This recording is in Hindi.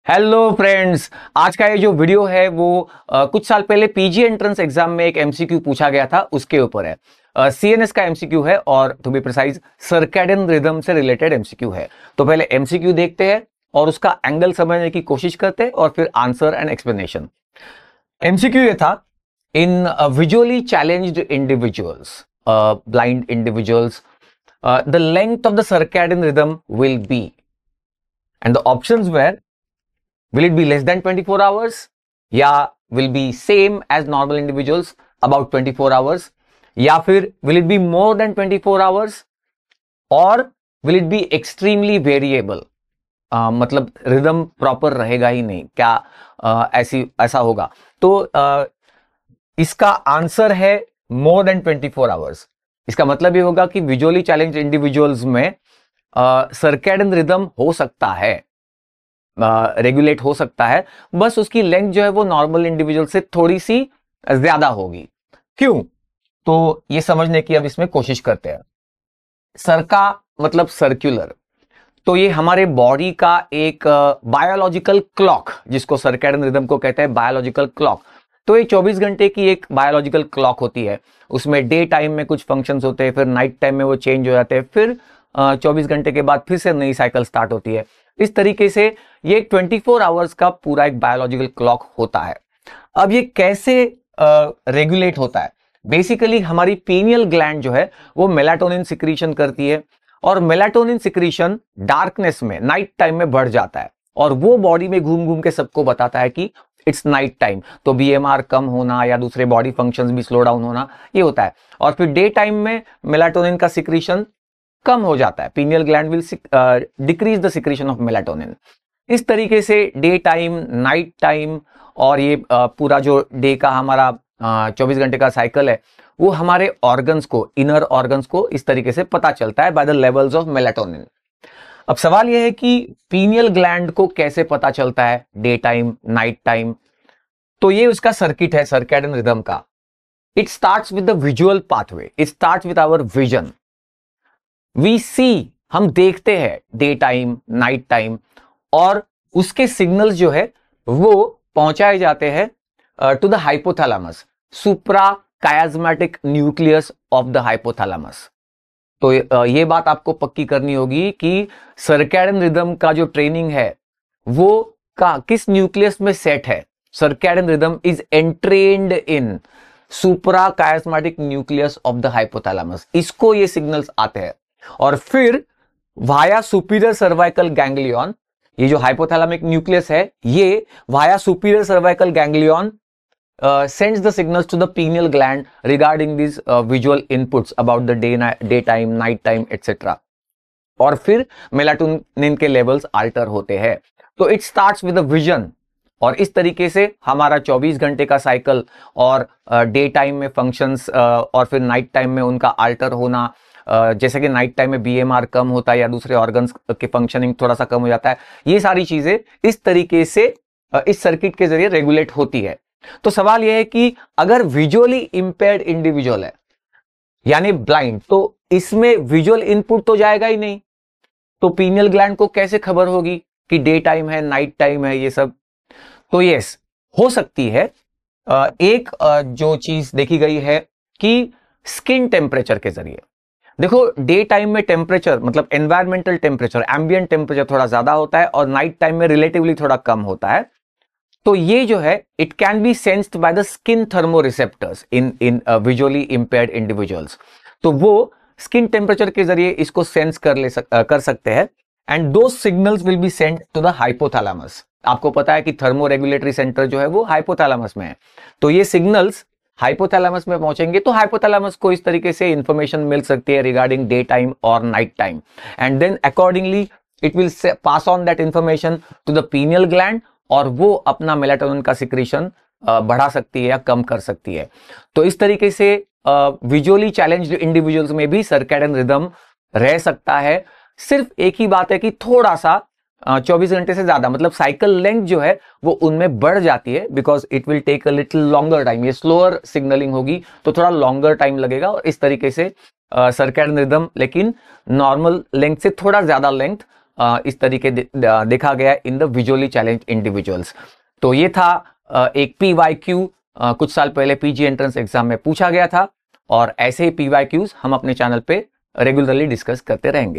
हेलो फ्रेंड्स, आज का ये जो वीडियो है वो कुछ साल पहले पीजी एंट्रेंस एग्जाम में एक एमसीक्यू पूछा गया था, उसके ऊपर है। सीएनएस का एमसीक्यू है और to be precise circadian rhythm से रिलेटेड एमसीक्यू है। तो पहले एमसीक्यू देखते हैं और उसका एंगल समझने की कोशिश करते हैं और फिर आंसर एंड एक्सप्लेनेशन। एमसीक्यू ये था, in visually challenged individuals, blind individuals, the length of the circadian rhythm will be, and the options were, will it be less than 24 hours, या will be same as normal individuals about 24 hours, या फिर will it be more than 24 hours, और will it be extremely variable, मतलब रिदम प्रॉपर रहेगा ही नहीं क्या, ऐसा होगा। तो इसका आंसर है मोर देन 24 आवर्स। इसका मतलब ये होगा कि विजुअली चैलेंज इंडिविजुअल्स में सर्कैडियन रिदम हो सकता है, रेगुलेट हो सकता है, बस उसकी लेंथ जो है वो नॉर्मल इंडिविजुअल से थोड़ी सी ज्यादा होगी। क्यों? तो ये समझने की अब इसमें कोशिश करते हैं। सर्का मतलब सर्कुलर, तो ये हमारे बॉडी का एक बायोलॉजिकल क्लॉक, जिसको सर्कैडियन रिदम को कहते हैं बायोलॉजिकल क्लॉक। तो ये 24 घंटे की एक बायोलॉजिकल क्लॉक होती है। उसमें डे टाइम में कुछ फंक्शंस होते हैं, फिर नाइट टाइम में वो चेंज हो जाते हैं, फिर 24 घंटे के बाद फिर से नई साइकिल स्टार्ट होती है। इस तरीके से ये 24 आवर्स का पूरा एक बायोलॉजिकल क्लॉक होता है। अब ये कैसे रेगुलेट होता है? बेसिकली हमारी पीनियल ग्लैंड जो है वो मेलाटोनिन सिक्रीशन करती है, और मेलाटोनिन सिक्रीशन डार्कनेस में, नाइट टाइम में बढ़ जाता है, और वो बॉडी में घूम घूम के सबको बताता है कि इट्स नाइट टाइम। तो बीएमआर कम होना या दूसरे बॉडी फंक्शंस भी स्लो डाउन होना, ये होता है। और फिर डे टाइम में मेलाटोनिन का सिक्रीशन कम हो जाता है, pineal gland will decrease the secretion of melatonin. इस तरीके से डे टाइम, नाइट टाइम और ये पूरा जो डे का हमारा 24 घंटे का साइकिल है, वो हमारे ऑर्गन्स को, इनर ऑर्गन्स को इस तरीके से पता चलता है by the levels of melatonin. अब सवाल यह है कि पीनियल ग्लैंड को कैसे पता चलता है डे टाइम, नाइट टाइम? तो ये उसका सर्किट है सर्कैडियन रिदम का। It starts with the visual pathway, it starts with our vision. We see, हम देखते हैं डे टाइम, नाइट टाइम, और उसके सिग्नल्स जो है वो पहुंचाए जाते हैं to the hypothalamus, supra chiasmatic nucleus of the hypothalamus. तो ये बात आपको पक्की करनी होगी कि सर्कैडियन रिदम का जो ट्रेनिंग है वो किस न्यूक्लियस में सेट है। Circadian rhythm is entrained in supra chiasmatic nucleus of the hypothalamus. इसको ये सिग्नल्स आते हैं, और फिर वाया सुपीरियर सर्वाइकल गैंग्लियन, ये जो हाइपोथैलेमिक न्यूक्लियस है, ये via superior cervical ganglion sends the signals to the pineal gland regarding these visual inputs about the daytime, night time, etc. और फिर मेलाटोनिन के लेवल्स अल्टर होते हैं। तो it starts with the vision, और इस तरीके से हमारा 24 घंटे का साइकिल और डे टाइम में फंक्शंस और फिर नाइट टाइम में उनका अल्टर होना, जैसे कि नाइट टाइम में बीएमआर कम होता है या दूसरे ऑर्गन्स के फंक्शनिंग थोड़ा सा कम हो जाता है, ये सारी चीजें इस तरीके से इस सर्किट के जरिए रेगुलेट होती है। तो सवाल यह है कि अगर विजुअली इंपेयर्ड इंडिविजुअल है, यानी ब्लाइंड, तो इसमें विजुअल इनपुट तो जाएगा ही नहीं, तो पीनियल ग्लैंड को कैसे खबर होगी कि डे टाइम है, नाइट टाइम है, ये सब? तो यस, हो सकती है। एक जो चीज देखी गई है कि स्किन टेम्परेचर के जरिए, देखो डे टाइम में टेम्परेचर मतलब एनवायरमेंटल टेम्परेचर, एम्बिएंट टेम्परेचर थोड़ा ज्यादा होता है, और नाइट टाइम में रिलेटिवली थोड़ा कम होता है। तो ये जो है, it can be sensed by the skin थर्मोरिसेप्टर्स in visually impaired individuals. तो वो स्किन टेम्परेचर के जरिए इसको सेंस कर सकते हैं, एंड दो signals will be sent to the hypothalamus. आपको पता है कि थर्मो रेगुलेटरी सेंटर जो है वो हाइपोथैलेमस में है। तो ये सिग्नल्स हाइपोथैलेमस में पहुंचेंगे, तो हाइपोथैलेमस को इस तरीके से इंफॉर्मेशन मिल सकती है रिगार्डिंग डे टाइम और night time, and then accordingly it will pass on that information to the pineal gland, और वो अपना मेलाटोनिन का सिक्रीशन बढ़ा सकती है या कम कर सकती है। तो इस तरीके से विजुअली चैलेंज्ड इंडिविजुअल्स में भी सर्कैडियन रिदम रह सकता है। सिर्फ एक ही बात है कि थोड़ा सा 24 घंटे से ज्यादा, मतलब साइकिल लेंथ जो है वो उनमें बढ़ जाती है, because it will take a little longer time. ये स्लोअर सिग्नलिंग होगी तो थोड़ा लॉन्गर टाइम लगेगा, और इस तरीके से सर्कैडियन रिदम लेकिन नॉर्मल लेंथ से थोड़ा ज्यादा लेंथ इस तरीके देखा गया in the visually challenge individuals. तो ये था एक PYQ कुछ साल पहले पीजी एंट्रेंस एग्जाम में पूछा गया था, और ऐसे ही PYQs हम अपने चैनल पे रेगुलरली डिस्कस करते रहेंगे।